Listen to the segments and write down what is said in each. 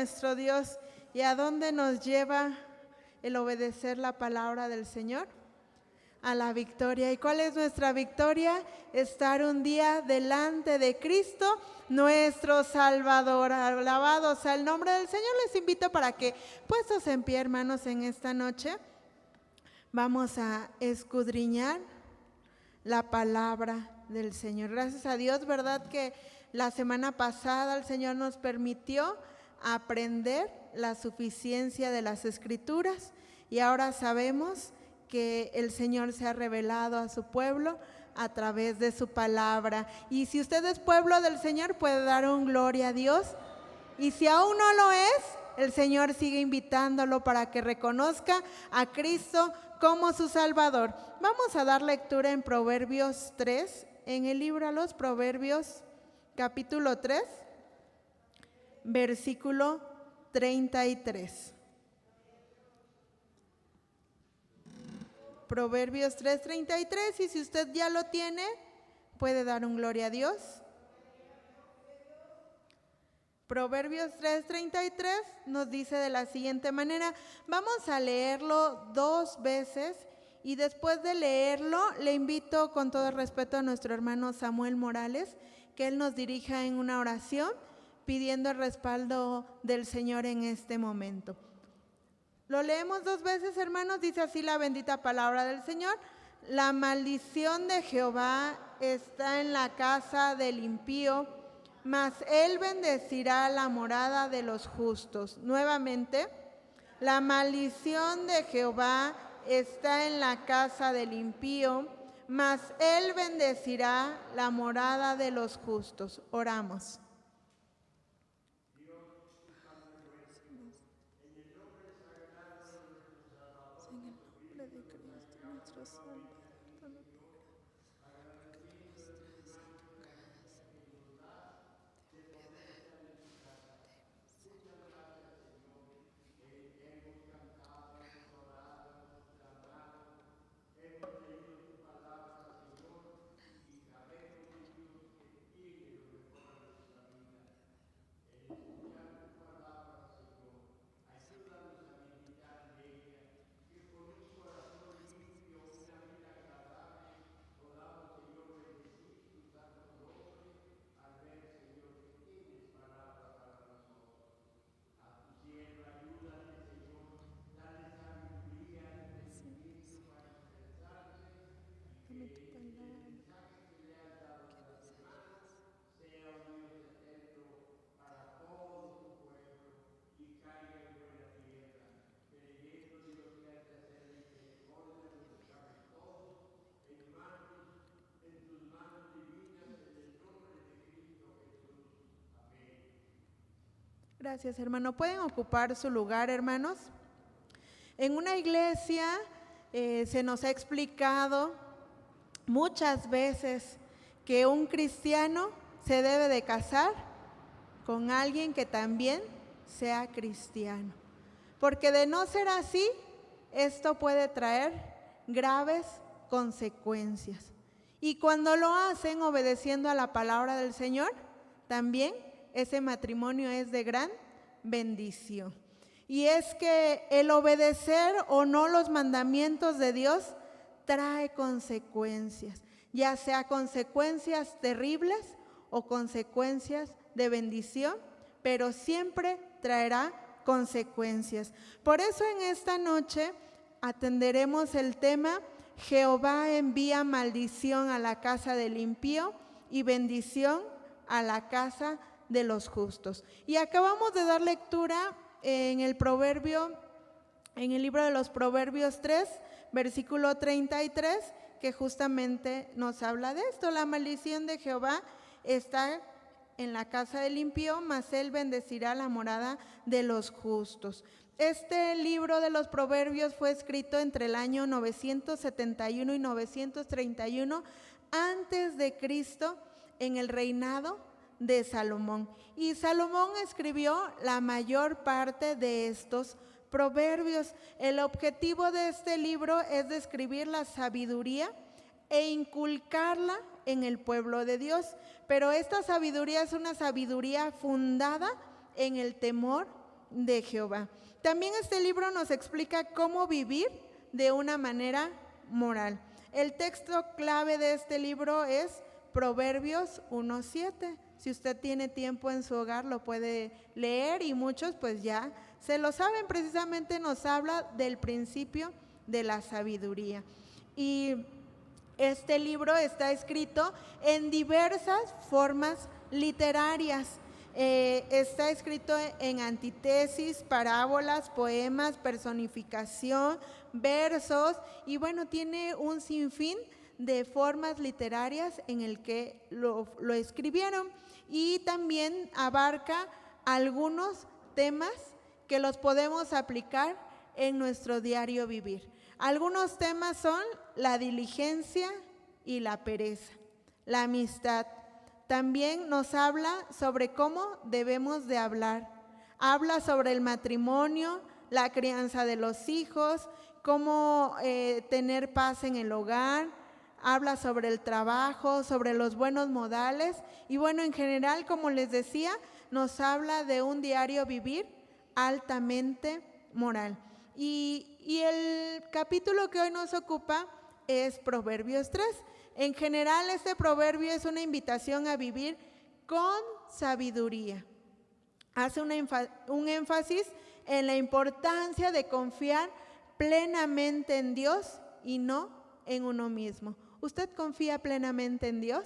nuestro Dios. ¿Y a dónde nos lleva el obedecer la palabra del Señor? A la victoria. ¿Y cuál es nuestra victoria? Estar un día delante de Cristo, nuestro Salvador. Alabado sea el nombre del Señor. Les invito para que, puestos en pie, hermanos, en esta noche, vamos a escudriñar la palabra del Señor. Gracias a Dios, ¿verdad? Que la semana pasada el Señor nos permitió aprender la suficiencia de las Escrituras y ahora sabemos que el Señor se ha revelado a su pueblo a través de su palabra. Y si usted es pueblo del Señor, puede dar un gloria a Dios. Y si aún no lo es, el Señor sigue invitándolo para que reconozca a Cristo como su Salvador. Vamos a dar lectura en Proverbios 3, en el libro a los Proverbios, capítulo 3, versículo 33. Proverbios 3:33, y si usted ya lo tiene, puede dar un gloria a Dios. Proverbios 3:33 nos dice de la siguiente manera, vamos a leerlo 2 veces y después de leerlo le invito con todo respeto a nuestro hermano Samuel Morales que él nos dirija en una oración pidiendo el respaldo del Señor en este momento. Lo leemos 2 veces, hermanos, dice así la bendita palabra del Señor. La maldición de Jehová está en la casa del impío, mas él bendecirá la morada de los justos. Nuevamente, la maldición de Jehová está en la casa del impío, mas él bendecirá la morada de los justos. Oramos. Gracias, hermano. ¿Pueden ocupar su lugar, hermanos? En una iglesia se nos ha explicado muchas veces que un cristiano se debe de casar con alguien que también sea cristiano. Porque de no ser así, esto puede traer graves consecuencias. Y cuando lo hacen obedeciendo a la palabra del Señor, también ese matrimonio es de gran bendición. Y es que el obedecer o no los mandamientos de Dios trae consecuencias, ya sea consecuencias terribles o consecuencias de bendición, pero siempre traerá consecuencias. Por eso en esta noche atenderemos el tema Jehová envía maldición a la casa del impío y bendición a la casa de los justos. Y acabamos de dar lectura en el libro de los Proverbios 3, versículo 33, que justamente nos habla de esto. La maldición de Jehová está en la casa del impío, mas él bendecirá la morada de los justos. Este libro de los Proverbios fue escrito entre el año 971 y 931 antes de Cristo, en el reinado de Salomón. Y Salomón escribió la mayor parte de estos proverbios. El objetivo de este libro es describir la sabiduría e inculcarla en el pueblo de Dios. Pero esta sabiduría es una sabiduría fundada en el temor de Jehová. También este libro nos explica cómo vivir de una manera moral. El texto clave de este libro es Proverbios 1:7. Si usted tiene tiempo en su hogar lo puede leer y muchos pues ya se lo saben. Precisamente nos habla del principio de la sabiduría. Y este libro está escrito en diversas formas literarias. Está escrito en antítesis, parábolas, poemas, personificación, versos y bueno, tiene un sinfín de formas literarias en el que lo escribieron y también abarca algunos temas que los podemos aplicar en nuestro diario vivir. Algunos temas son la diligencia y la pereza, la amistad. También nos habla sobre cómo debemos de hablar. Habla sobre el matrimonio, la crianza de los hijos, cómo tener paz en el hogar. Habla sobre el trabajo, sobre los buenos modales. Y bueno, en general, como les decía, nos habla de un diario vivir altamente moral. Y el capítulo que hoy nos ocupa es Proverbios 3. En general, este proverbio es una invitación a vivir con sabiduría. Hace un énfasis en la importancia de confiar plenamente en Dios y no en uno mismo. ¿Usted confía plenamente en Dios?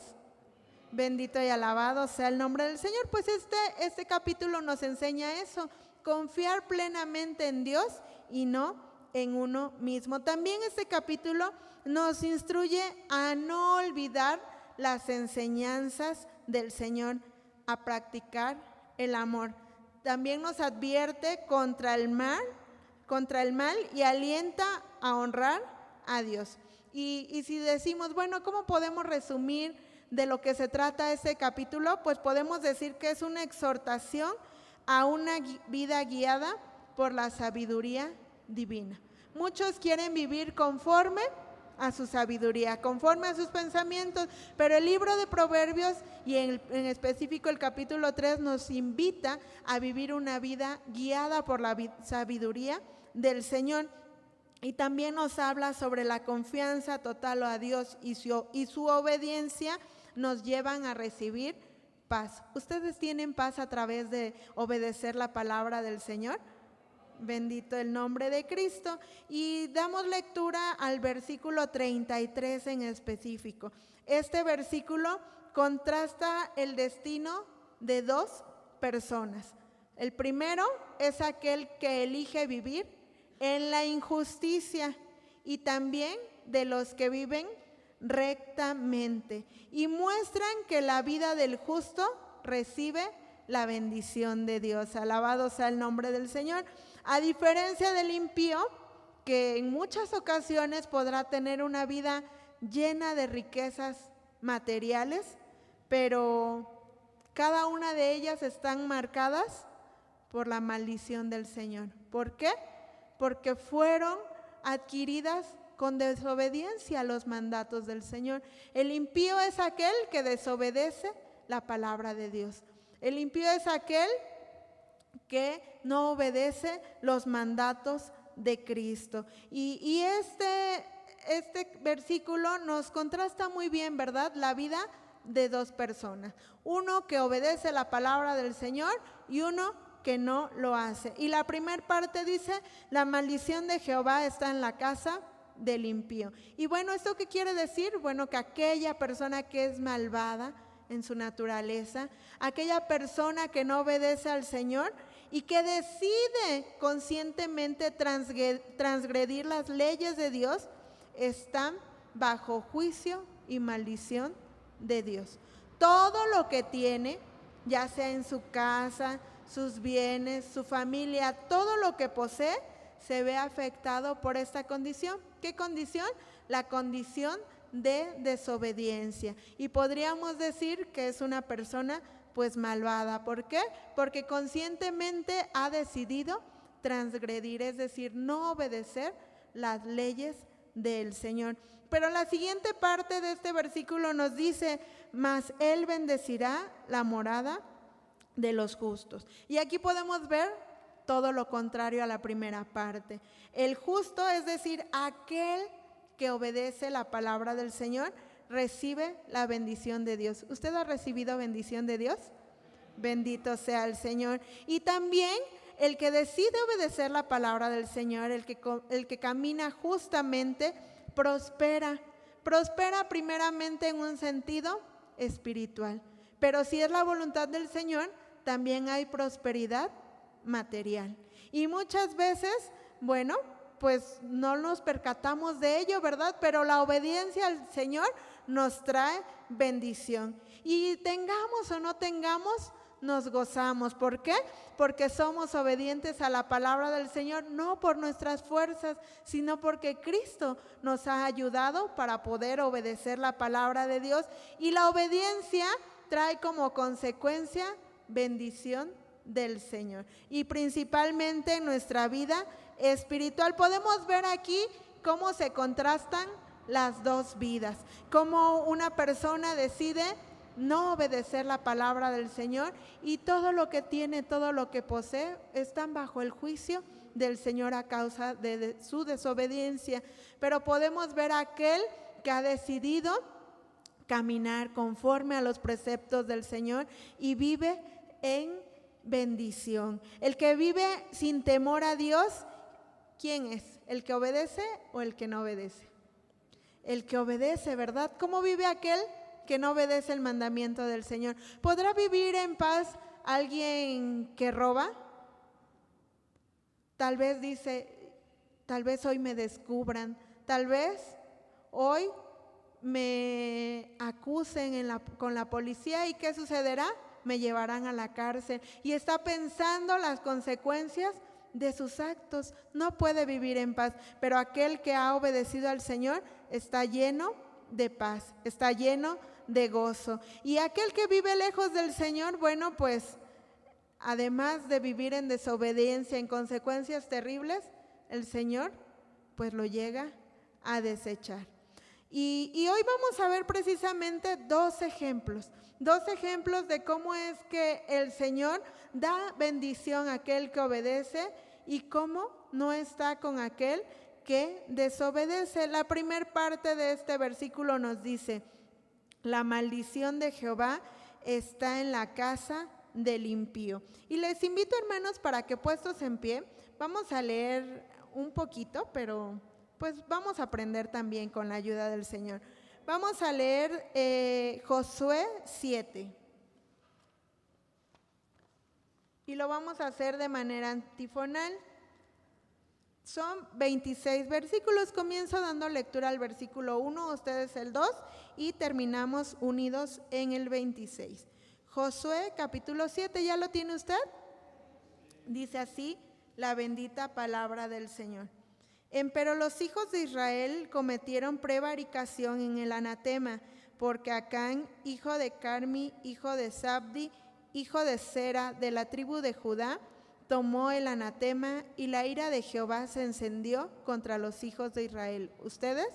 Bendito y alabado sea el nombre del Señor. Pues este capítulo nos enseña eso, confiar plenamente en Dios y no en uno mismo. También este capítulo nos instruye a no olvidar las enseñanzas del Señor, a practicar el amor. También nos advierte contra el mal y alienta a honrar a Dios. Y si decimos, bueno, ¿cómo podemos resumir de lo que se trata este capítulo? Pues podemos decir que es una exhortación a una vida guiada por la sabiduría divina. Muchos quieren vivir conforme a su sabiduría, conforme a sus pensamientos, pero el libro de Proverbios y en específico el capítulo 3 nos invita a vivir una vida guiada por la sabiduría del Señor. Y también nos habla sobre la confianza total a Dios y su obediencia nos llevan a recibir paz. ¿Ustedes tienen paz a través de obedecer la palabra del Señor? Bendito el nombre de Cristo. Y damos lectura al versículo 33 en específico. Este versículo contrasta el destino de dos personas. El primero es aquel que elige vivir en la injusticia y también de los que viven rectamente y muestran que la vida del justo recibe la bendición de Dios. Alabado sea el nombre del Señor. A diferencia del impío, que en muchas ocasiones podrá tener una vida llena de riquezas materiales, pero cada una de ellas están marcadas por la maldición del Señor. ¿Por qué? Porque fueron adquiridas con desobediencia a los mandatos del Señor. El impío es aquel que desobedece la palabra de Dios. El impío es aquel que no obedece los mandatos de Cristo. Y este versículo nos contrasta muy bien, ¿verdad? La vida de dos personas. Uno que obedece la palabra del Señor y uno que no lo hace. Y la primera parte dice, la maldición de Jehová está en la casa del impío. Y bueno, ¿esto qué quiere decir? Bueno, que aquella persona que es malvada en su naturaleza, aquella persona que no obedece al Señor y que decide conscientemente transgredir las leyes de Dios, están bajo juicio y maldición de Dios. Todo lo que tiene, ya sea en su casa, sus bienes, su familia, todo lo que posee, se ve afectado por esta condición. ¿Qué condición? La condición de desobediencia. Y podríamos decir que es una persona pues malvada. ¿Por qué? Porque conscientemente ha decidido transgredir, es decir, no obedecer las leyes del Señor. Pero la siguiente parte de este versículo nos dice, mas Él bendecirá la morada de los justos. Y aquí podemos ver todo lo contrario a la primera parte. El justo, es decir, aquel que obedece la palabra del Señor, recibe la bendición de Dios. ¿Usted ha recibido bendición de Dios? Bendito sea el Señor. Y también el que decide obedecer la palabra del Señor, el que camina justamente, prospera. Prospera primeramente en un sentido espiritual. Pero si es la voluntad del Señor, también hay prosperidad material. Y muchas veces, bueno, pues no nos percatamos de ello, ¿verdad? Pero la obediencia al Señor nos trae bendición. Y tengamos o no tengamos, nos gozamos. ¿Por qué? Porque somos obedientes a la palabra del Señor, no por nuestras fuerzas, sino porque Cristo nos ha ayudado para poder obedecer la palabra de Dios. Y la obediencia trae como consecuencia bendición del Señor. Y principalmente en nuestra vida espiritual. Podemos ver aquí cómo se contrastan las dos vidas. Cómo una persona decide no obedecer la palabra del Señor y todo lo que tiene, todo lo que posee, están bajo el juicio del Señor a causa de su desobediencia. Pero podemos ver a aquel que ha decidido caminar conforme a los preceptos del Señor y vive en bendición. El que vive sin temor a Dios, ¿quién es? ¿El que obedece o el que no obedece? El que obedece, ¿verdad? ¿Cómo vive aquel que no obedece el mandamiento del Señor? ¿Podrá vivir en paz alguien que roba? Tal vez dice, tal vez hoy me descubran, tal vez hoy me acusen con la policía, ¿y qué sucederá? Me llevarán a la cárcel. Y está pensando las consecuencias de sus actos. No puede vivir en paz. Pero aquel que ha obedecido al Señor está lleno de paz, está lleno de gozo. Y aquel que vive lejos del Señor, bueno, pues además de vivir en desobediencia, en consecuencias terribles, el Señor pues lo llega a desechar. Y hoy vamos a ver precisamente dos ejemplos de cómo es que el Señor da bendición a aquel que obedece y cómo no está con aquel que desobedece. La primera parte de este versículo nos dice: la maldición de Jehová está en la casa del impío. Y les invito, hermanos, para que puestos en pie, vamos a leer un poquito, pero pues vamos a aprender también con la ayuda del Señor. Vamos a leer Josué 7. Y lo vamos a hacer de manera antifonal. Son 26 versículos. Comienzo dando lectura al versículo 1, ustedes el 2, y terminamos unidos en el 26. Josué capítulo 7, ¿ya lo tiene usted? Dice así la bendita palabra del Señor. Empero los hijos de Israel cometieron prevaricación en el anatema, porque Acán, hijo de Carmi, hijo de Sabdi, hijo de Sera, de la tribu de Judá, tomó el anatema, y la ira de Jehová se encendió contra los hijos de Israel. ¿Ustedes?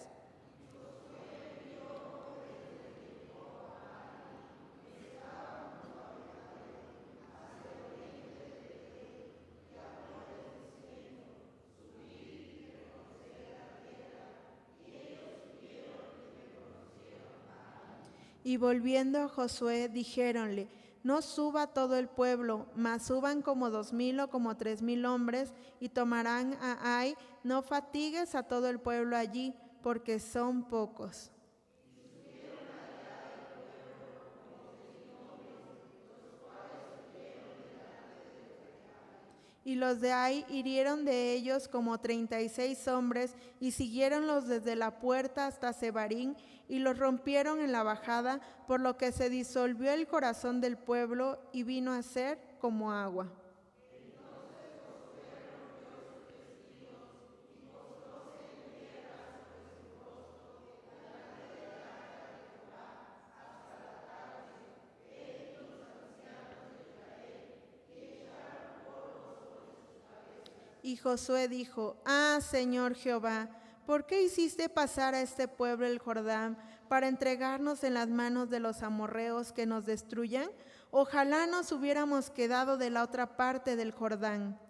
Y volviendo a Josué, dijéronle: no suba todo el pueblo, mas suban como 2,000 o como 3,000 hombres, y tomarán a Ai. No fatigues a todo el pueblo allí, porque son pocos. Y los de Ai hirieron de ellos como 36 hombres, y siguiéronlos desde la puerta hasta Sebarín, y los rompieron en la bajada, por lo que se disolvió el corazón del pueblo, y vino a ser como agua. Y Josué dijo: ah, Señor Jehová, ¿por qué hiciste pasar a este pueblo el Jordán para entregarnos en las manos de los amorreos que nos destruyan? Ojalá nos hubiéramos quedado de la otra parte del Jordán.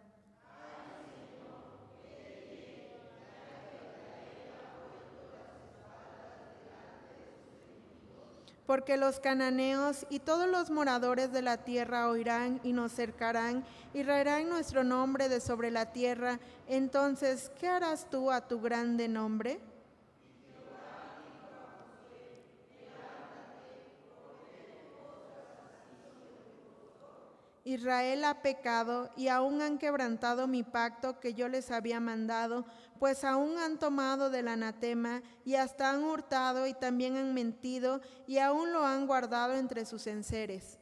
Porque los cananeos y todos los moradores de la tierra oirán y nos cercarán y raerán nuestro nombre de sobre la tierra. Entonces, ¿qué harás tú a tu grande nombre? Israel ha pecado y aún han quebrantado mi pacto que yo les había mandado, pues aún han tomado del anatema y hasta han hurtado y también han mentido y aún lo han guardado entre sus enseres.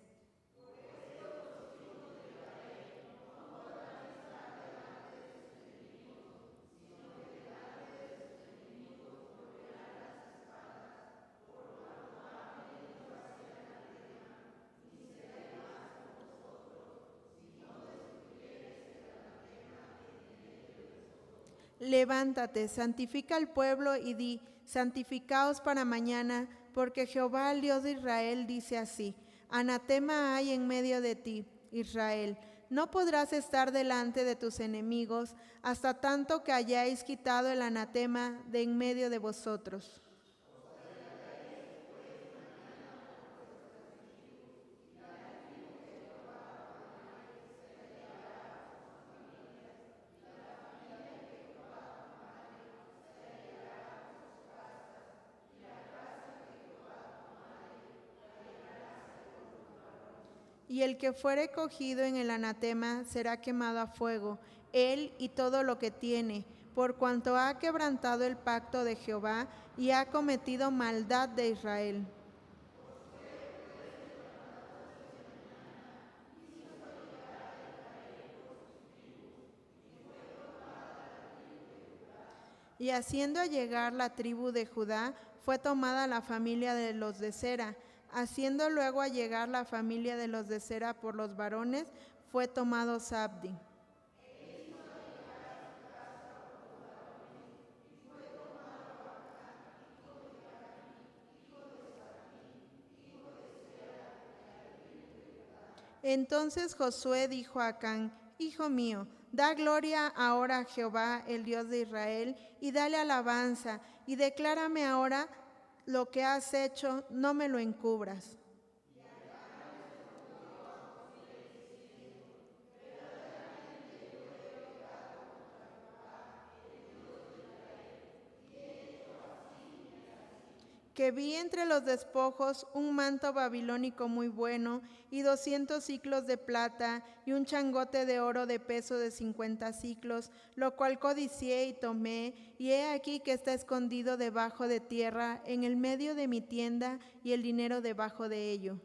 Levántate, santifica al pueblo y di, santificaos para mañana, porque Jehová, el Dios de Israel, dice así: anatema hay en medio de ti, Israel. No podrás estar delante de tus enemigos hasta tanto que hayáis quitado el anatema de en medio de vosotros. Y el que fuere cogido en el anatema será quemado a fuego, él y todo lo que tiene, por cuanto ha quebrantado el pacto de Jehová y ha cometido maldad de Israel. Y haciendo llegar la tribu de Judá, fue tomada la familia de los de Sera. Haciendo luego allegar la familia de los de Sera por los varones, fue tomado Zabdi. Entonces Josué dijo a Acán: hijo mío, da gloria ahora a Jehová, el Dios de Israel, y dale alabanza, y declárame ahora lo que has hecho, no me lo encubras. Que vi entre los despojos un manto babilónico muy bueno, y 200 siclos de plata, y un changote de oro de peso de 50 siclos, lo cual codicié y tomé, y he aquí que está escondido debajo de tierra, en el medio de mi tienda, y el dinero debajo de ello.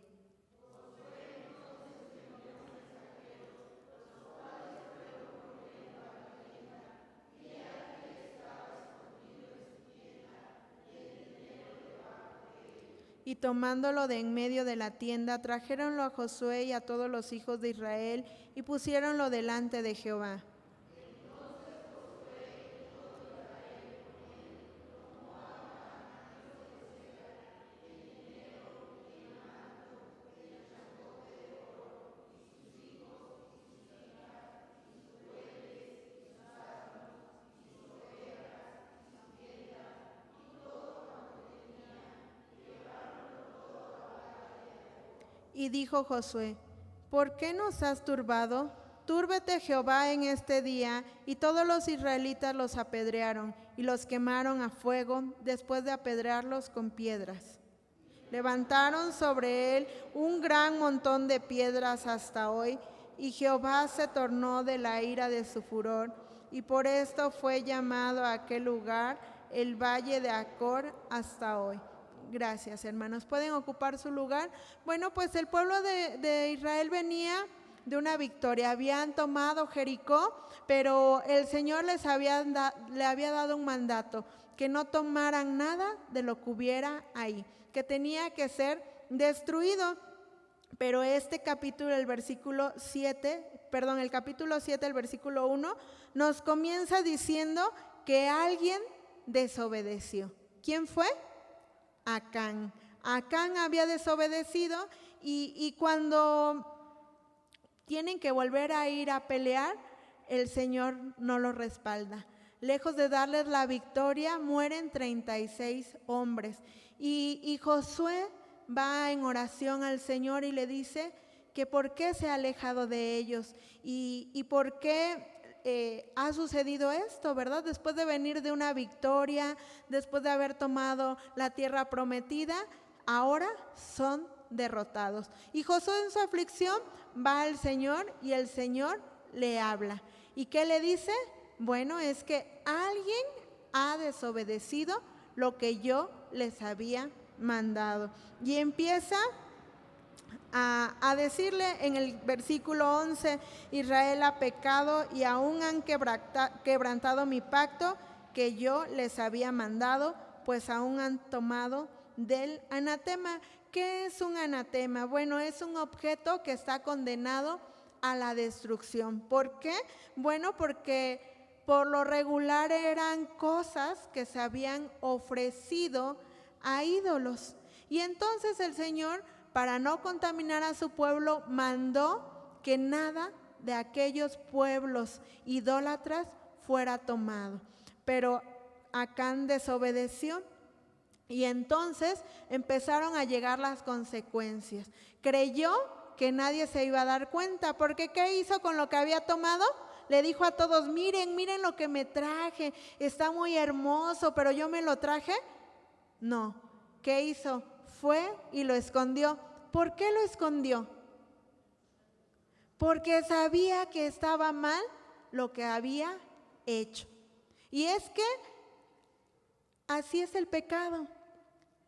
Y tomándolo de en medio de la tienda, trajéronlo a Josué y a todos los hijos de Israel, y pusiéronlo delante de Jehová. Y dijo Josué: ¿por qué nos has turbado? Túrbete Jehová en este día. Y todos los israelitas los apedrearon y los quemaron a fuego después de apedrearlos con piedras. Levantaron sobre él un gran montón de piedras hasta hoy, y Jehová se tornó de la ira de su furor, y por esto fue llamado a aquel lugar el Valle de Acor hasta hoy. Gracias, hermanos. ¿Pueden ocupar su lugar? Bueno, pues el pueblo de Israel venía de una victoria. Habían tomado Jericó, pero el Señor le había dado un mandato: que no tomaran nada de lo que hubiera ahí, que tenía que ser destruido. Pero este capítulo, el capítulo 7, el versículo 1, nos comienza diciendo que alguien desobedeció. ¿Quién fue? Acán. Acán había desobedecido, y cuando tienen que volver a ir a pelear, el Señor no los respalda. Lejos de darles la victoria, mueren 36 hombres. Y Josué va en oración al Señor y le dice que por qué se ha alejado de ellos y por qué ha sucedido esto, ¿verdad? Después de venir de una victoria, después de haber tomado la tierra prometida, ahora son derrotados. Y Josué en su aflicción va al Señor y el Señor le habla. ¿Y qué le dice? Bueno, es que alguien ha desobedecido lo que yo les había mandado. Y empieza a decirle en el versículo 11, Israel ha pecado y aún han quebrantado mi pacto que yo les había mandado, pues aún han tomado del anatema. ¿Qué es un anatema? Bueno, es un objeto que está condenado a la destrucción. ¿Por qué? Bueno, porque por lo regular eran cosas que se habían ofrecido a ídolos. Y entonces el Señor, para no contaminar a su pueblo, mandó que nada de aquellos pueblos idólatras fuera tomado. Pero Acán desobedeció y entonces empezaron a llegar las consecuencias. Creyó que nadie se iba a dar cuenta, porque ¿qué hizo con lo que había tomado? Le dijo a todos, miren, miren lo que me traje, está muy hermoso, pero yo me lo traje. No, ¿qué hizo? Fue y lo escondió. ¿Por qué lo escondió? Porque sabía que estaba mal lo que había hecho. Y es que así es el pecado.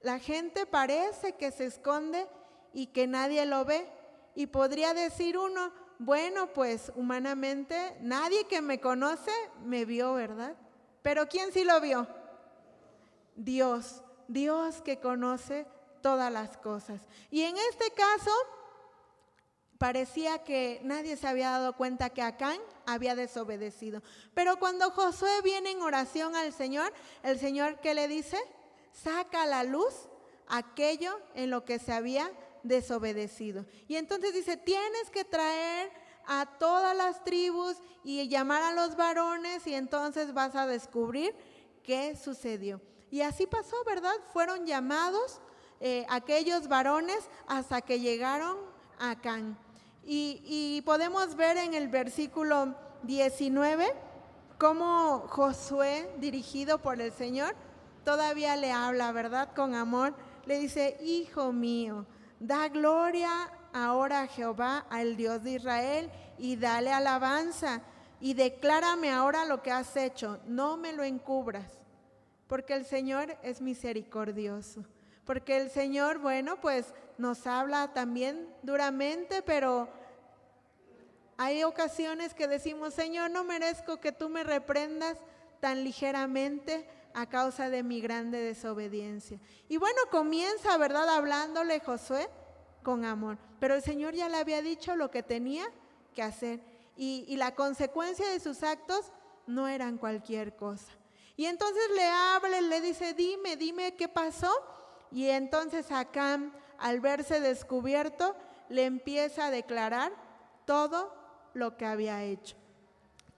La gente parece que se esconde y que nadie lo ve. Y podría decir uno, bueno, pues humanamente nadie que me conoce me vio, ¿verdad? Pero ¿quién sí lo vio? Dios, Dios que conoce todas las cosas. Y en este caso, parecía que nadie se había dado cuenta que Acán había desobedecido. Pero cuando Josué viene en oración al Señor, el Señor, ¿qué le dice? Saca a la luz aquello en lo que se había desobedecido. Y entonces dice, tienes que traer a todas las tribus y llamar a los varones y entonces vas a descubrir qué sucedió. Y así pasó, ¿verdad? Fueron llamados aquellos varones hasta que llegaron a Acán. Y podemos ver en el versículo 19 cómo Josué, dirigido por el Señor, todavía le habla, ¿verdad? Con amor. Le dice, hijo mío, da gloria ahora a Jehová, al Dios de Israel, y dale alabanza, y declárame ahora lo que has hecho, no me lo encubras, porque el Señor es misericordioso. Porque el Señor, bueno, pues nos habla también duramente, pero hay ocasiones que decimos, Señor, no merezco que tú me reprendas tan ligeramente a causa de mi grande desobediencia. Y bueno, comienza, ¿verdad?, hablándole Josué con amor. Pero el Señor ya le había dicho lo que tenía que hacer. Y la consecuencia de sus actos no eran cualquier cosa. Y entonces le habla y le dice, dime qué pasó. Y entonces Acán, al verse descubierto, le empieza a declarar todo lo que había hecho.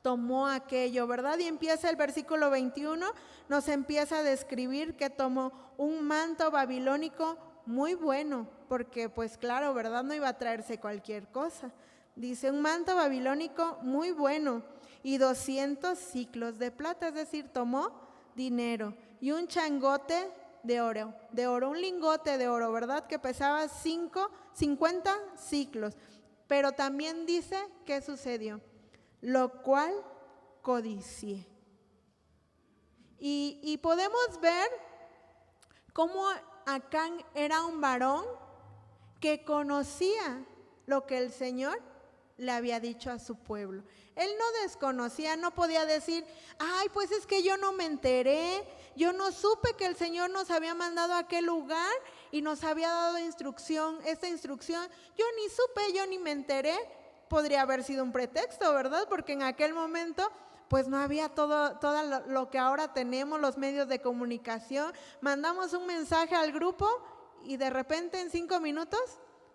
Tomó aquello, ¿verdad? Y empieza el versículo 21, nos empieza a describir que tomó un manto babilónico muy bueno, porque pues claro, ¿verdad? No iba a traerse cualquier cosa. Dice, un manto babilónico muy bueno y 200 siclos de plata, es decir, tomó dinero y un changote de oro, un lingote de oro, ¿verdad? Que pesaba 50 ciclos. Pero también dice, ¿qué sucedió? Lo cual codicié. Y podemos ver cómo Acán era un varón que conocía lo que el Señor le había dicho a su pueblo. Él no desconocía, no podía decir, ay, pues es que yo no me enteré, yo no supe que el Señor nos había mandado a aquel lugar y nos había dado esta instrucción, yo ni supe, yo ni me enteré. Podría haber sido un pretexto, ¿verdad? Porque en aquel momento pues no había todo lo que ahora tenemos, los medios de comunicación. Mandamos un mensaje al grupo y de repente en 5 minutos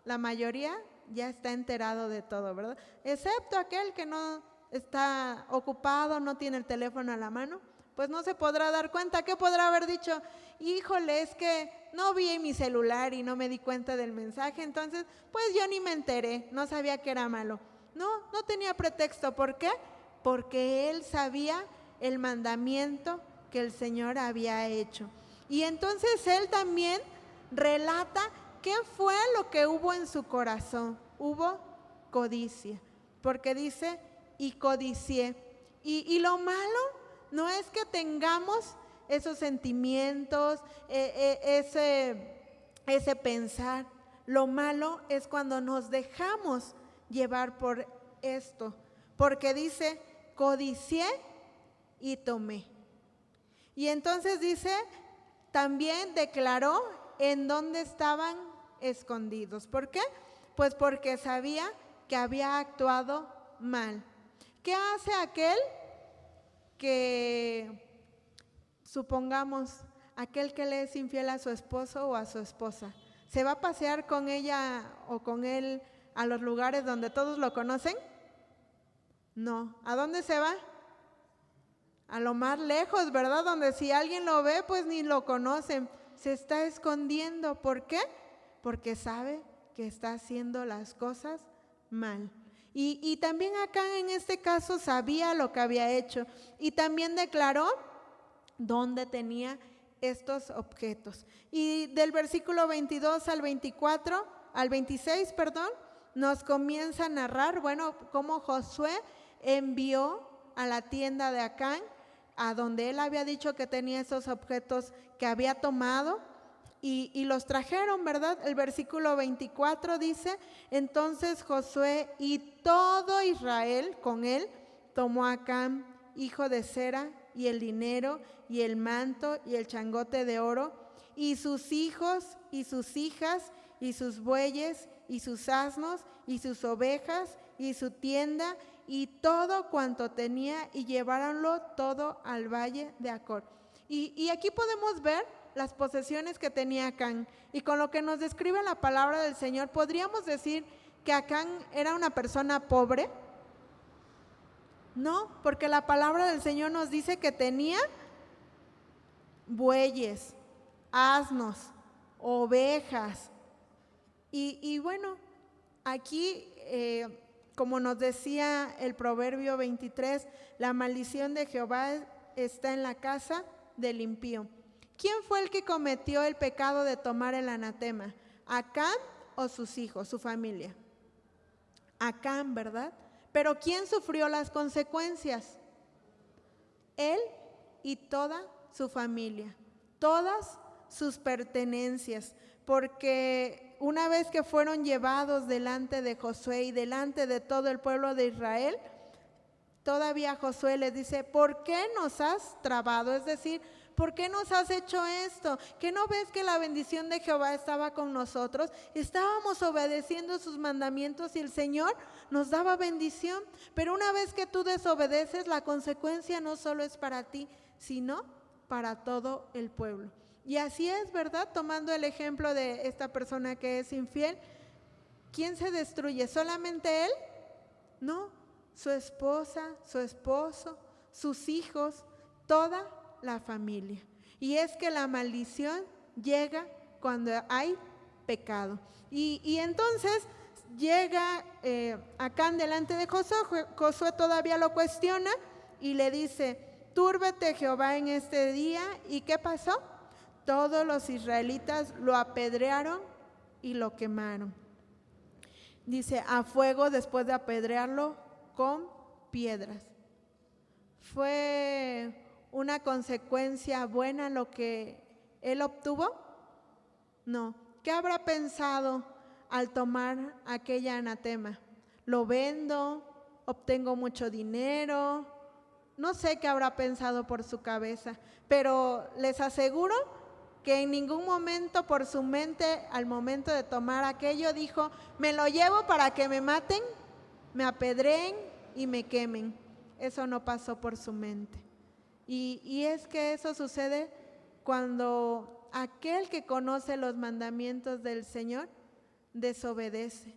la mayoría ya está enterado de todo, ¿verdad? Excepto aquel que no está ocupado, no tiene el teléfono a la mano, pues no se podrá dar cuenta. ¿Qué podrá haber dicho? Híjole, es que no vi en mi celular y no me di cuenta del mensaje, entonces pues yo ni me enteré, no sabía que era malo. No, no tenía pretexto. ¿Por qué? Porque él sabía el mandamiento que el Señor había hecho. Y entonces él también relata qué fue lo que hubo en su corazón. Hubo codicia, porque dice, y codicié. Y lo malo no es que tengamos esos sentimientos, ese pensar. Lo malo es cuando nos dejamos llevar por esto, porque dice, codicié y tomé. Y entonces dice, también declaró en dónde estaban escondidos. ¿Por qué? Pues porque sabía que había actuado mal. ¿Qué hace aquel que, supongamos, aquel que le es infiel a su esposo o a su esposa? ¿Se va a pasear con ella o con él a los lugares donde todos lo conocen? No. ¿A dónde se va? A lo más lejos, ¿verdad? Donde si alguien lo ve, pues ni lo conocen. Se está escondiendo. ¿Por qué? Porque sabe que está haciendo las cosas mal. Y también acá en este caso sabía lo que había hecho. Y también declaró dónde tenía estos objetos. Y del versículo 22 al 26, nos comienza a narrar, cómo Josué envió a la tienda de Acán, a donde él había dicho que tenía esos objetos que había tomado, y los trajeron, ¿verdad? El versículo 24 dice, entonces Josué y todo Israel con él tomó a Acán, hijo de Zera, y el dinero, y el manto, y el changote de oro, y sus hijos, y sus hijas, y sus bueyes, y sus asnos, y sus ovejas, y su tienda, y todo cuanto tenía, y lleváronlo todo al valle de Acor. Y aquí podemos ver las posesiones que tenía Acán. Y con lo que nos describe la palabra del Señor, ¿podríamos decir que Acán era una persona pobre? No, porque la palabra del Señor nos dice que tenía bueyes, asnos, ovejas. Y aquí, como nos decía el Proverbio 23, la maldición de Jehová está en la casa del impío. ¿Quién fue el que cometió el pecado de tomar el anatema? ¿Acán o sus hijos, su familia? Acán, ¿verdad? Pero ¿quién sufrió las consecuencias? Él y toda su familia, todas sus pertenencias, porque una vez que fueron llevados delante de Josué y delante de todo el pueblo de Israel, todavía Josué les dice, ¿por qué nos has trabado? Es decir, ¿por qué nos has hecho esto? ¿Que no ves que la bendición de Jehová estaba con nosotros? Estábamos obedeciendo sus mandamientos y el Señor nos daba bendición. Pero una vez que tú desobedeces, la consecuencia no solo es para ti, sino para todo el pueblo. Y así es, ¿verdad? Tomando el ejemplo de esta persona que es infiel, ¿quién se destruye? ¿Solamente él? No, su esposa, su esposo, sus hijos, toda la familia. Y es que la maldición llega cuando hay pecado. Y entonces llega Acán delante de Josué. Josué todavía lo cuestiona y le dice, túrbete Jehová en este día. ¿Y qué pasó? Todos los israelitas lo apedrearon y lo quemaron. Dice, a fuego después de apedrearlo con piedras. ¿Fue una consecuencia buena lo que él obtuvo? No. ¿Qué habrá pensado al tomar aquella anatema? ¿Lo vendo? ¿Obtengo mucho dinero? No sé qué habrá pensado por su cabeza, pero les aseguro que en ningún momento por su mente, al momento de tomar aquello, dijo, me lo llevo para que me maten, me apedreen y me quemen. Eso no pasó por su mente. Y es que eso sucede cuando aquel que conoce los mandamientos del Señor desobedece.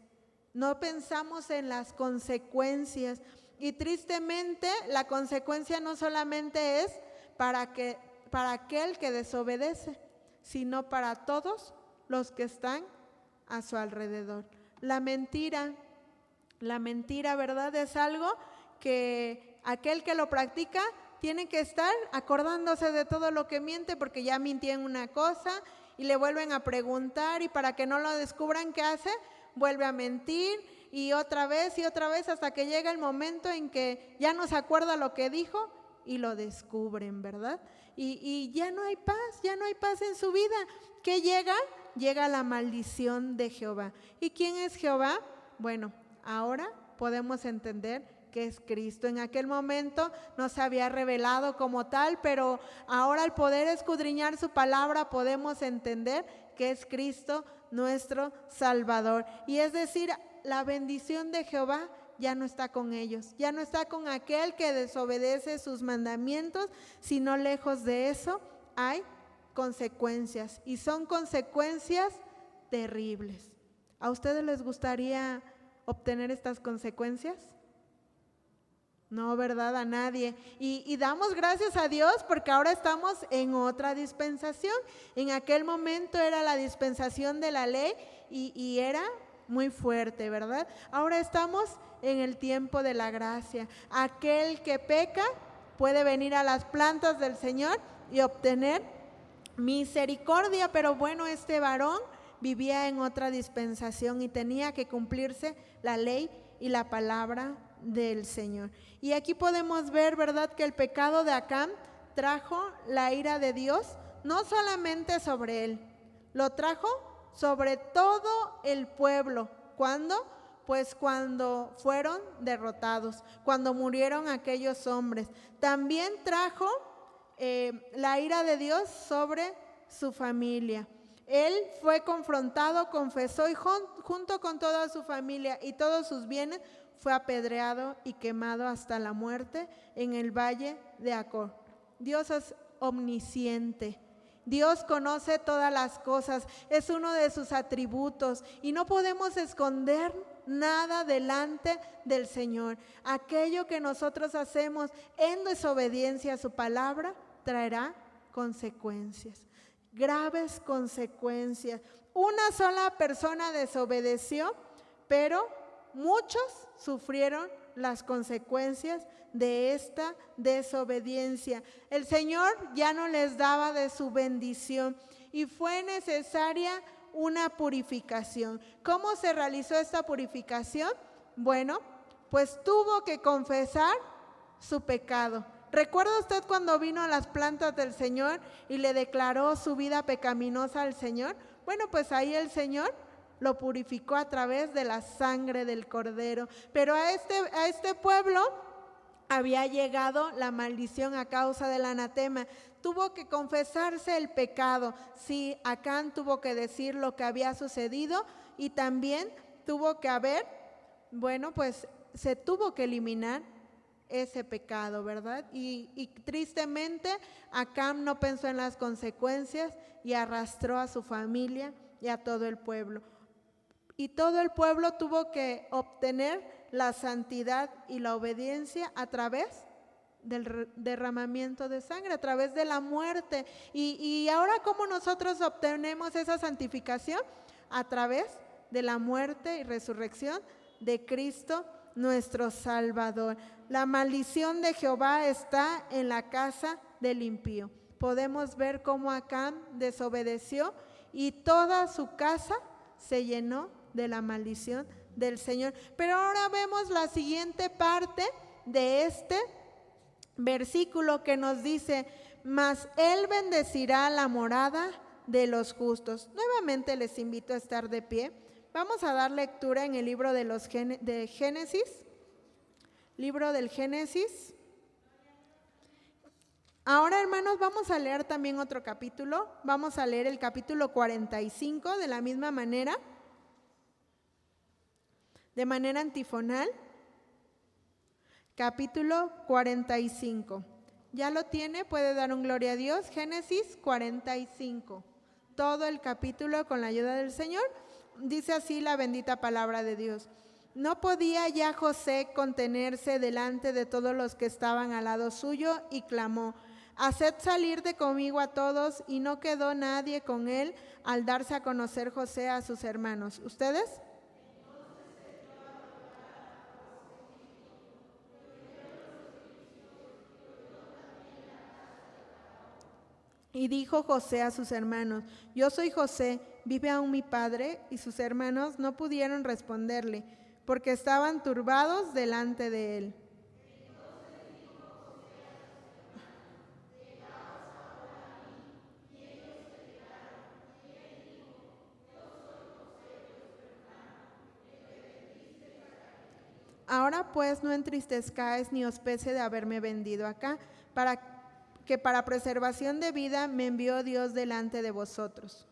No pensamos en las consecuencias y tristemente la consecuencia no solamente es para aquel que desobedece, sino para todos los que están a su alrededor. La mentira, ¿verdad? Es algo que aquel que lo practica tiene que estar acordándose de todo lo que miente, porque ya mintió en una cosa y le vuelven a preguntar, y para que no lo descubran, ¿qué hace? Vuelve a mentir y otra vez hasta que llega el momento en que ya no se acuerda lo que dijo y lo descubren, ¿verdad? Y ya no hay paz en su vida. ¿Qué llega? Llega la maldición de Jehová. ¿Y quién es Jehová? Bueno, ahora podemos entender que es Cristo. En aquel momento no se había revelado como tal, pero ahora al poder escudriñar su palabra podemos entender que es Cristo nuestro Salvador. Y es decir, la bendición de Jehová ya no está con ellos, ya no está con aquel que desobedece sus mandamientos, sino lejos de eso hay consecuencias, y son consecuencias terribles. ¿A ustedes les gustaría obtener estas consecuencias? No, ¿verdad? A nadie. Y damos gracias a Dios porque ahora estamos en otra dispensación. En aquel momento era la dispensación de la ley y era muy fuerte, ¿verdad? Ahora estamos en el tiempo de la gracia. Aquel que peca puede venir a las plantas del Señor y obtener misericordia, pero bueno, este varón vivía en otra dispensación y tenía que cumplirse la ley y la palabra del Señor. Y aquí podemos ver, ¿verdad?, que el pecado de Acán trajo la ira de Dios no solamente sobre él, lo trajo sobre todo el pueblo. ¿Cuándo? Pues cuando fueron derrotados, cuando murieron aquellos hombres. También trajo la ira de Dios sobre su familia. Él fue confrontado, confesó y junto con toda su familia y todos sus bienes fue apedreado y quemado hasta la muerte en el valle de Acor. Dios es omnisciente. Dios conoce todas las cosas, es uno de sus atributos y no podemos esconder nada delante del Señor. Aquello que nosotros hacemos en desobediencia a su palabra traerá consecuencias, graves consecuencias. Una sola persona desobedeció, pero muchos sufrieron las consecuencias de esta desobediencia. El Señor ya no les daba de su bendición y fue necesaria una purificación. ¿Cómo se realizó esta purificación? Bueno, pues tuvo que confesar su pecado. ¿Recuerda usted cuando vino a las plantas del Señor y le declaró su vida pecaminosa al Señor? Bueno, pues ahí el Señor lo purificó a través de la sangre del Cordero. Pero a este pueblo había llegado la maldición a causa del anatema. Tuvo que confesarse el pecado. Sí, Acán tuvo que decir lo que había sucedido y también tuvo que haber, bueno, pues se tuvo que eliminar ese pecado, ¿verdad? Y tristemente Acán no pensó en las consecuencias y arrastró a su familia y a todo el pueblo. Y todo el pueblo tuvo que obtener la santidad y la obediencia a través del derramamiento de sangre, a través de la muerte. Y ahora, ¿cómo nosotros obtenemos esa santificación? A través de la muerte y resurrección de Cristo nuestro Salvador. La maldición de Jehová está en la casa del impío. Podemos ver cómo Acán desobedeció y toda su casa se llenó de la maldición del Señor. Pero ahora vemos la siguiente parte de este versículo que nos dice: mas Él bendecirá la morada de los justos. Nuevamente les invito a estar de pie. Vamos a dar lectura en el libro de Génesis. Libro del Génesis. Ahora, hermanos, vamos a leer también otro capítulo. Vamos a leer el capítulo 45 de la misma manera, de manera antifonal. Capítulo 45. ¿Ya lo tiene? ¿Puede dar un gloria a Dios? Génesis 45. Todo el capítulo con la ayuda del Señor. Dice así la bendita palabra de Dios. No podía ya José contenerse delante de todos los que estaban al lado suyo y clamó: haced salir de conmigo a todos, y no quedó nadie con él al darse a conocer José a sus hermanos. ¿Ustedes? Y dijo José a sus hermanos: yo soy José, ¿vive aún mi padre? Y sus hermanos no pudieron responderle, porque estaban turbados delante de él. Ahora pues no entristezcáis ni os pese de haberme vendido acá, para preservación de vida me envió Dios delante de vosotros.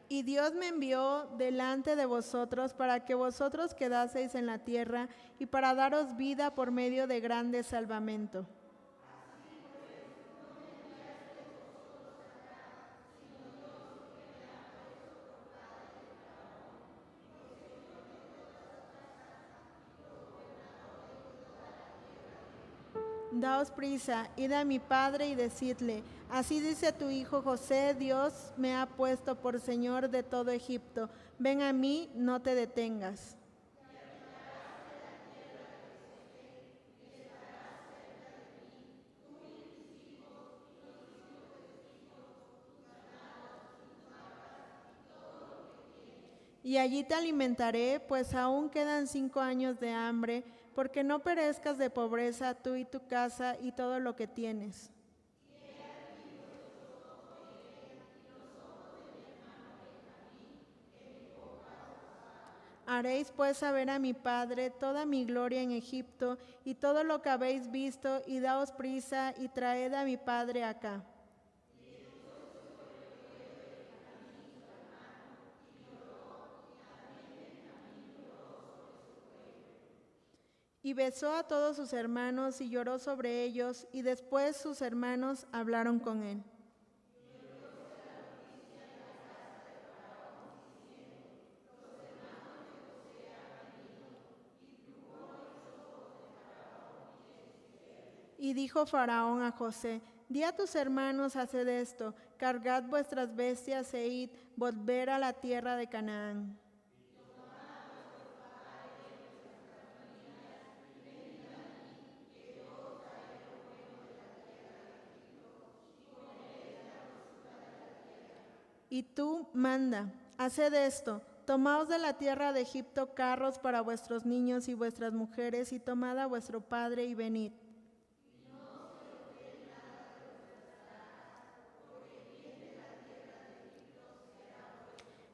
Y Dios me envió delante de vosotros para que vosotros quedaseis en la tierra y para daros vida por medio de grande salvamento. Daos prisa, id a mi padre y decidle: así dice tu hijo José, Dios me ha puesto por señor de todo Egipto. Ven a mí, no te detengas. Y allí te alimentaré, pues aún quedan 5 años de hambre, porque no perezcas de pobreza tú y tu casa y todo lo que tienes. Haréis pues saber a mi padre toda mi gloria en Egipto y todo lo que habéis visto, y daos prisa y traed a mi padre acá. Y besó a todos sus hermanos y lloró sobre ellos, y después sus hermanos hablaron con él. Y dijo Faraón a José: di a tus hermanos, haced esto, cargad vuestras bestias e id, volver a la tierra de Canaán. Y tú manda, haced esto: tomaos de la tierra de Egipto carros para vuestros niños y vuestras mujeres, y tomad a vuestro padre y venid.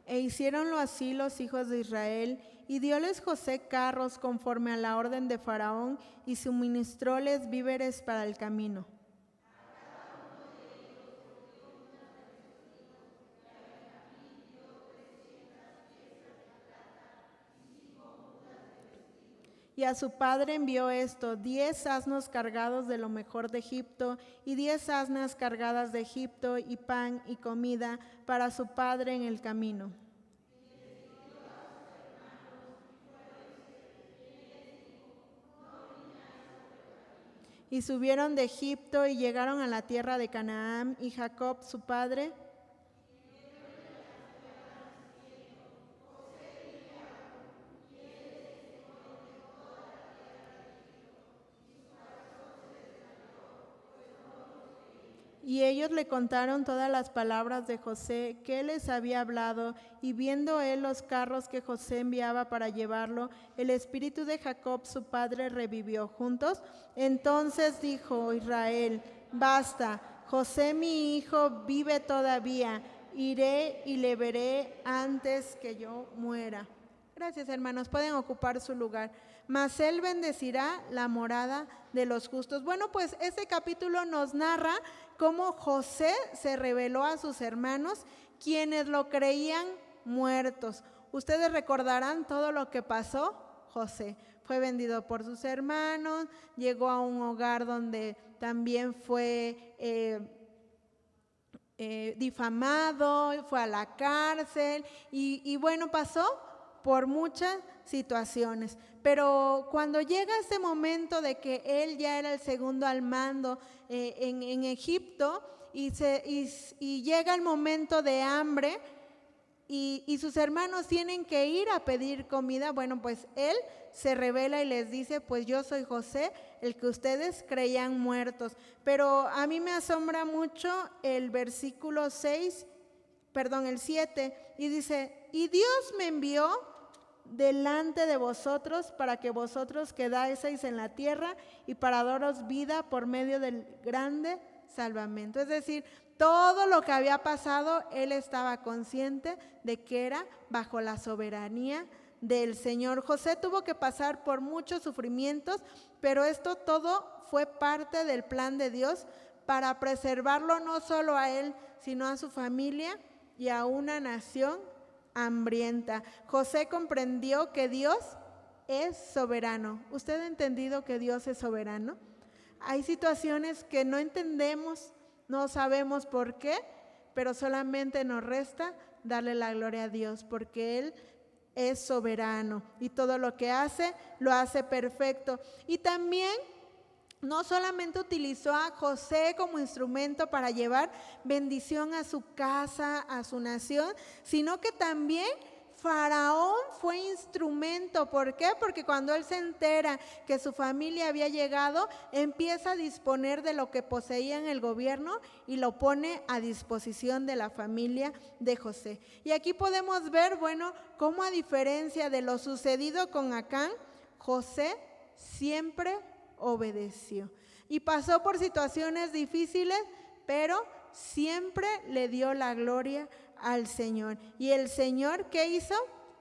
E hicieronlo así los hijos de Israel, y dióles José carros conforme a la orden de Faraón, y suministróles víveres para el camino. Y a su padre envió esto: 10 asnos cargados de lo mejor de Egipto, y 10 asnas cargadas de Egipto, y pan y comida para su padre en el camino. Y subieron de Egipto y llegaron a la tierra de Canaán, y Jacob su padre y ellos le contaron todas las palabras de José que él les había hablado, y viendo él los carros que José enviaba para llevarlo, el espíritu de Jacob su padre revivió. ¿Juntos? Entonces dijo Israel: basta, José mi hijo vive todavía, iré y le veré antes que yo muera. Gracias, hermanos, pueden ocupar su lugar. Mas él bendecirá la morada de los justos. Bueno, pues este capítulo nos narra cómo José se reveló a sus hermanos, quienes lo creían muertos. Ustedes recordarán todo lo que pasó. José fue vendido por sus hermanos, llegó a un hogar donde también fue difamado, fue a la cárcel y bueno, pasó por muchas situaciones. Pero cuando llega ese momento de que él ya era el segundo al mando en Egipto y llega el momento de hambre y sus hermanos tienen que ir a pedir comida, bueno, pues él se revela y les dice, pues yo soy José, el que ustedes creían muertos. Pero a mí me asombra mucho el versículo 7, y dice, y Dios me envió delante de vosotros para que vosotros quedaseis en la tierra y para daros vida por medio del grande salvamento. Es decir, todo lo que había pasado, él estaba consciente de que era bajo la soberanía del Señor. José tuvo que pasar por muchos sufrimientos, pero esto todo fue parte del plan de Dios para preservarlo no solo a él, sino a su familia y a una nación hambrienta. José comprendió que Dios es soberano. ¿Usted ha entendido que Dios es soberano? Hay situaciones que no entendemos, no sabemos por qué, pero solamente nos resta darle la gloria a Dios, porque Él es soberano y todo lo que hace, lo hace perfecto. Y también no solamente utilizó a José como instrumento para llevar bendición a su casa, a su nación, sino que también Faraón fue instrumento. ¿Por qué? Porque cuando él se entera que su familia había llegado, empieza a disponer de lo que poseía en el gobierno y lo pone a disposición de la familia de José. Y aquí podemos ver, bueno, cómo a diferencia de lo sucedido con Acán, José siempre obedeció. Y pasó por situaciones difíciles, pero siempre le dio la gloria al Señor. Y el Señor, ¿qué hizo?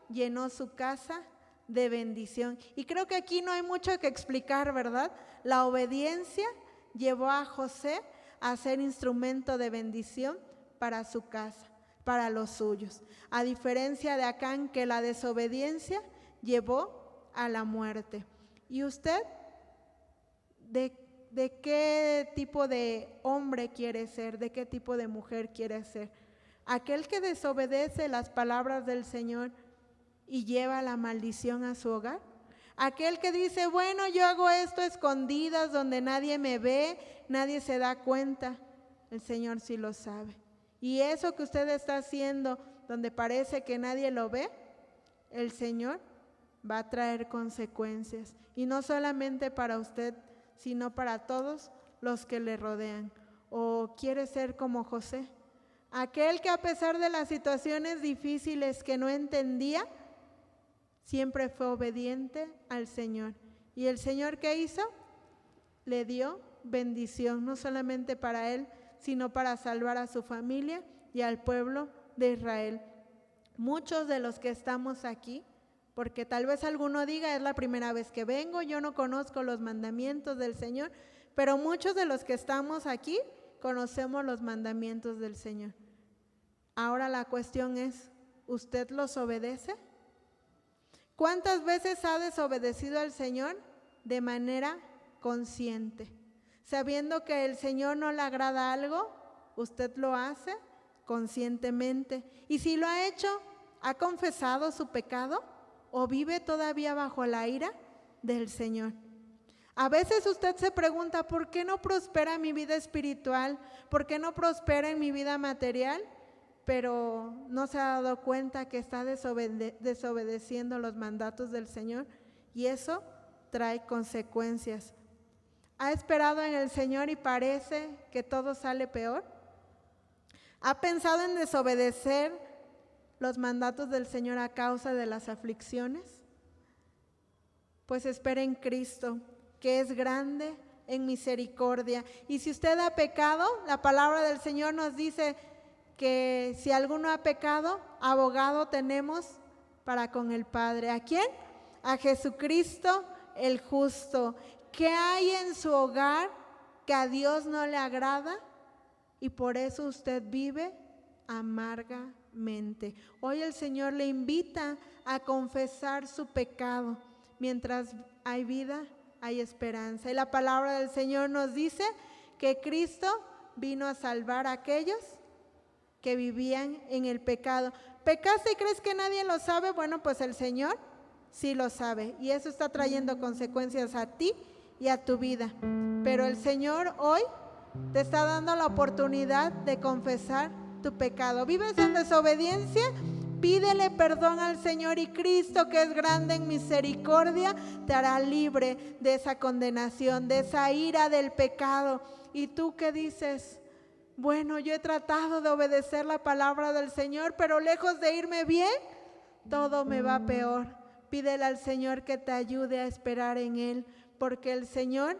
Llenó su casa de bendición. Y creo que aquí no hay mucho que explicar, ¿verdad? La obediencia llevó a José a ser instrumento de bendición para su casa, para los suyos. A diferencia de Acán, que la desobediencia llevó a la muerte. ¿Y usted de qué tipo de hombre quiere ser? ¿De qué tipo de mujer quiere ser? ¿Aquel que desobedece las palabras del Señor y lleva la maldición a su hogar? ¿Aquel que dice, bueno, yo hago esto a escondidas donde nadie me ve, nadie se da cuenta? El Señor sí lo sabe. Y eso que usted está haciendo donde parece que nadie lo ve, el Señor va a traer consecuencias. Y no solamente para usted, sino para todos los que le rodean. ¿O quiere ser como José? Aquel que a pesar de las situaciones difíciles que no entendía, siempre fue obediente al Señor. ¿Y el Señor qué hizo? Le dio bendición, no solamente para él, sino para salvar a su familia y al pueblo de Israel. Muchos de los que estamos aquí, porque tal vez alguno diga, es la primera vez que vengo, yo no conozco los mandamientos del Señor, pero muchos de los que estamos aquí conocemos los mandamientos del Señor. Ahora la cuestión es, ¿usted los obedece? ¿Cuántas veces ha desobedecido al Señor de manera consciente? Sabiendo que el Señor no le agrada algo, usted lo hace conscientemente. Y si lo ha hecho, ¿ha confesado su pecado o vive todavía bajo la ira del Señor? A veces usted se pregunta, ¿por qué no prospera mi vida espiritual? ¿Por qué no prospera en mi vida material? Pero no se ha dado cuenta que está desobedeciendo los mandatos del Señor, y eso trae consecuencias. ¿Ha esperado en el Señor y parece que todo sale peor? ¿Ha pensado en desobedecer los mandatos del Señor a causa de las aflicciones? Pues espere en Cristo, que es grande en misericordia. Y si usted ha pecado, la palabra del Señor nos dice que si alguno ha pecado, abogado tenemos para con el Padre. ¿A quién? A Jesucristo el justo. ¿Qué hay en su hogar que a Dios no le agrada? Y por eso usted vive amargamente. Hoy el Señor le invita a confesar su pecado. Mientras hay vida, hay esperanza. Y la palabra del Señor nos dice que Cristo vino a salvar a aquellos que vivían en el pecado. ¿Pecaste y crees que nadie lo sabe? Bueno, pues el Señor sí lo sabe, y eso está trayendo consecuencias a ti y a tu vida. Pero el Señor hoy te está dando la oportunidad de confesar tu pecado. ¿Vives en desobediencia? Pídele perdón al Señor, y Cristo, que es grande en misericordia, te hará libre de esa condenación, de esa ira del pecado. ¿Y tú qué dices? Bueno, yo he tratado de obedecer la palabra del Señor, pero lejos de irme bien, todo me va peor. Pídele al Señor que te ayude a esperar en Él, porque el Señor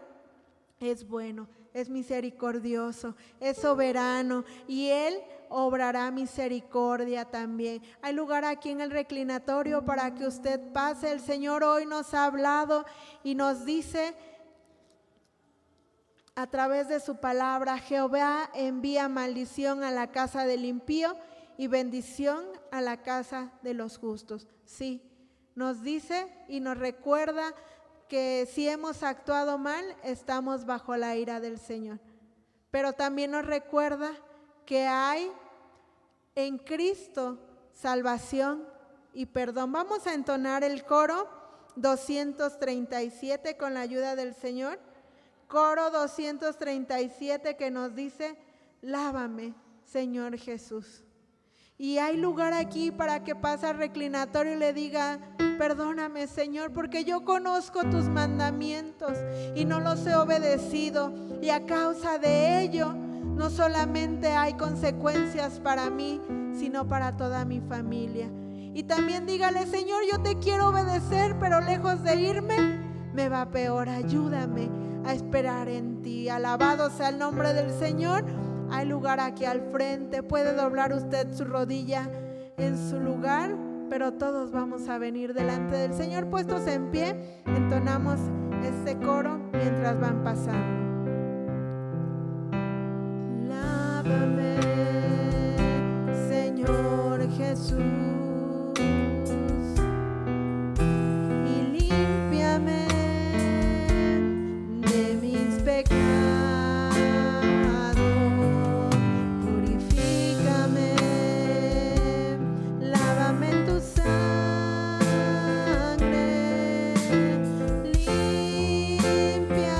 es bueno, es misericordioso, es soberano, y Él obrará misericordia también. Hay lugar aquí en el reclinatorio para que usted pase. El Señor hoy nos ha hablado y nos dice a través de su palabra: Jehová envía maldición a la casa del impío y bendición a la casa de los justos. Sí, nos dice y nos recuerda que si hemos actuado mal, estamos bajo la ira del Señor. Pero también nos recuerda que hay en Cristo salvación y perdón. Vamos a entonar el coro 237 con la ayuda del Señor. Coro 237 que nos dice: lávame, Señor Jesús. Y hay lugar aquí para que pase al reclinatorio y le diga: perdóname, Señor, porque yo conozco tus mandamientos y no los he obedecido, y a causa de ello no solamente hay consecuencias para mí, sino para toda mi familia. Y también dígale: Señor, yo te quiero obedecer, pero lejos de irme, me va peor. Ayúdame a esperar en ti. Alabado sea el nombre del Señor. Hay lugar aquí al frente. Puede doblar usted su rodilla en su lugar, pero todos vamos a venir delante del Señor puestos en pie. Entonamos este coro mientras van pasando. Lávame, Señor Jesús, y límpiame de mis pecados. Purifícame, lávame en tu sangre, límpiame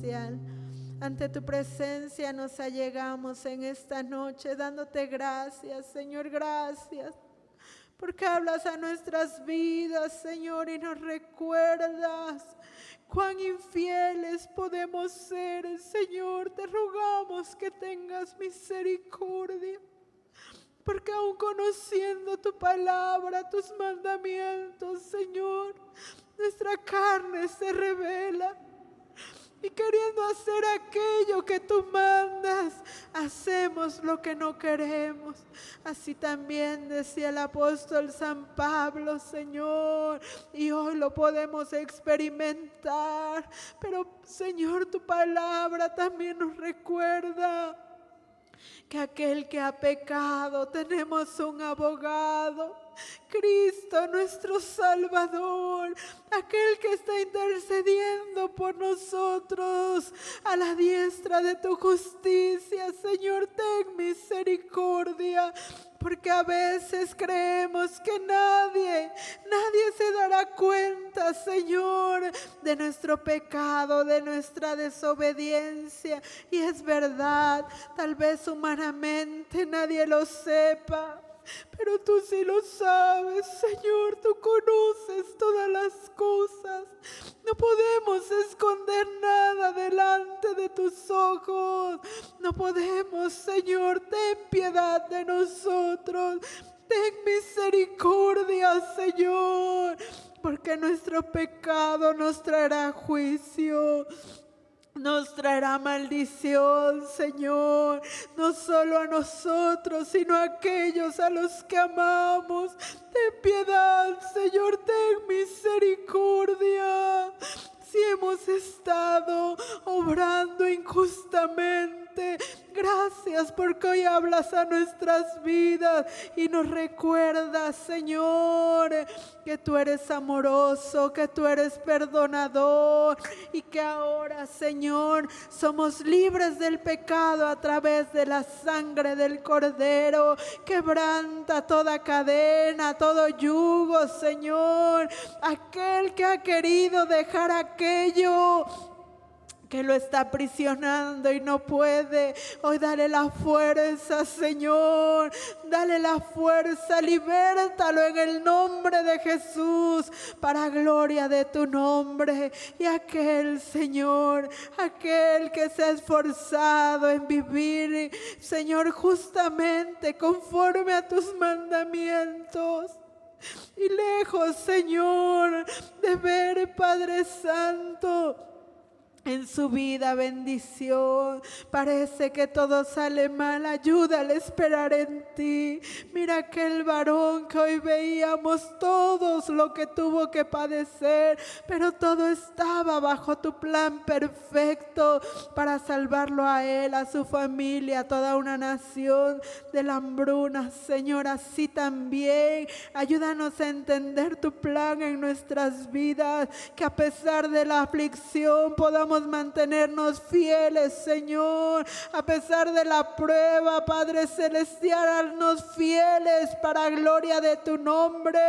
celestial. Ante tu presencia nos allegamos en esta noche, dándote gracias, Señor, gracias. Porque hablas a nuestras vidas, Señor, y nos recuerdas cuán infieles podemos ser, Señor. Te rogamos que tengas misericordia. Porque aun conociendo tu palabra, tus mandamientos, Señor, nuestra carne se revela. Y queriendo hacer aquello que tú mandas, hacemos lo que no queremos. Así también decía el apóstol San Pablo, Señor, y hoy lo podemos experimentar. Pero, Señor, tu palabra también nos recuerda que aquel que ha pecado, tenemos un abogado, Cristo nuestro Salvador, aquel que está intercediendo por nosotros a la diestra de tu justicia. Señor, ten misericordia, porque a veces creemos que nadie se dará cuenta, Señor, de nuestro pecado, de nuestra desobediencia. Y es verdad, tal vez humanamente nadie lo sepa, pero tú sí lo sabes, Señor. Tú conoces todas las cosas. No podemos esconder nada delante de tus ojos. No podemos, Señor. Ten piedad de nosotros. Ten misericordia, Señor, porque nuestro pecado nos traerá juicio. Nos traerá maldición, Señor, no solo a nosotros, sino a aquellos a los que amamos. Ten piedad, Señor, ten misericordia. Si hemos estado obrando injustamente, gracias porque hoy hablas a nuestras vidas y nos recuerdas, Señor, que tú eres amoroso, que tú eres perdonador y que ahora, Señor, somos libres del pecado a través de la sangre del Cordero. Quebranta toda cadena, todo yugo, Señor. Aquel que ha querido dejar aquello que lo está aprisionando y no puede, hoy dale la fuerza, Señor, dale la fuerza, libértalo en el nombre de Jesús, para gloria de tu nombre. Y aquel, Señor, aquel que se ha esforzado en vivir, Señor, justamente conforme a tus mandamientos, y lejos, Señor, de ver, Padre Santo, en su vida bendición, parece que todo sale mal. Ayúdale a esperar en ti. Mira aquel varón que hoy veíamos todos lo que tuvo que padecer, pero todo estaba bajo tu plan perfecto para salvarlo a él, a su familia, a toda una nación de la hambruna. Señor, así también ayúdanos a entender tu plan en nuestras vidas, que a pesar de la aflicción podamos mantenernos fieles, Señor. A pesar de la prueba, Padre Celestial, haznos fieles para gloria de tu nombre.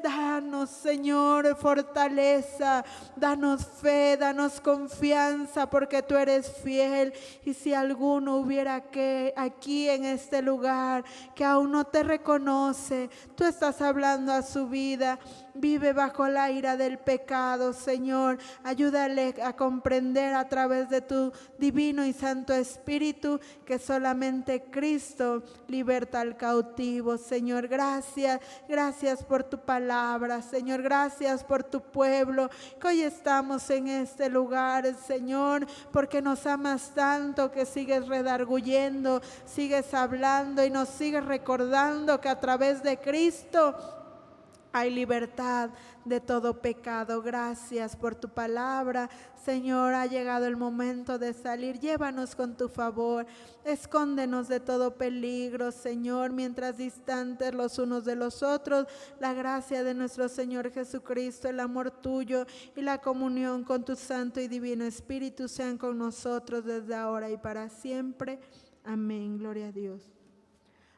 Danos, Señor, fortaleza, danos fe, danos confianza, porque tú eres fiel. Y si alguno hubiera aquí en este lugar que aún no te reconoce, tú estás hablando a su vida. Vive bajo la ira del pecado, Señor. Ayúdale a comprender a través de tu divino y santo Espíritu que solamente Cristo liberta al cautivo. Señor, gracias, gracias por tu palabra, Señor, gracias por tu pueblo, que hoy estamos en este lugar, Señor, porque nos amas tanto que sigues redarguyendo, sigues hablando y nos sigues recordando que a través de Cristo hay libertad de todo pecado. Gracias por tu palabra, Señor. Ha llegado el momento de salir. Llévanos con tu favor. Escóndenos de todo peligro, Señor, mientras distantes los unos de los otros. La gracia de nuestro Señor Jesucristo, el amor tuyo y la comunión con tu Santo y Divino Espíritu sean con nosotros desde ahora y para siempre. Amén. Gloria a Dios.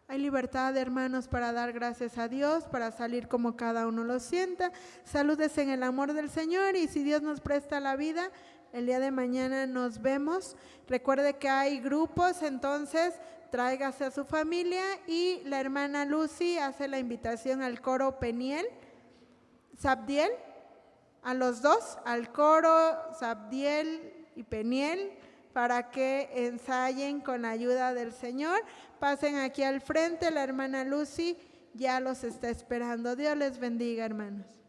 Hay libertad, hermanos, para dar gracias a Dios, para salir como cada uno lo sienta. Saludes en el amor del Señor, y si Dios nos presta la vida, El día de mañana nos vemos. Recuerde que hay grupos, entonces tráigase a su familia, y la hermana Lucy hace la invitación al coro Peniel, Sabdiel, a los dos, al coro Sabdiel y Peniel, para que ensayen con la ayuda del Señor. Pasen aquí al frente, la hermana Lucy ya los está esperando. Dios les bendiga, hermanos.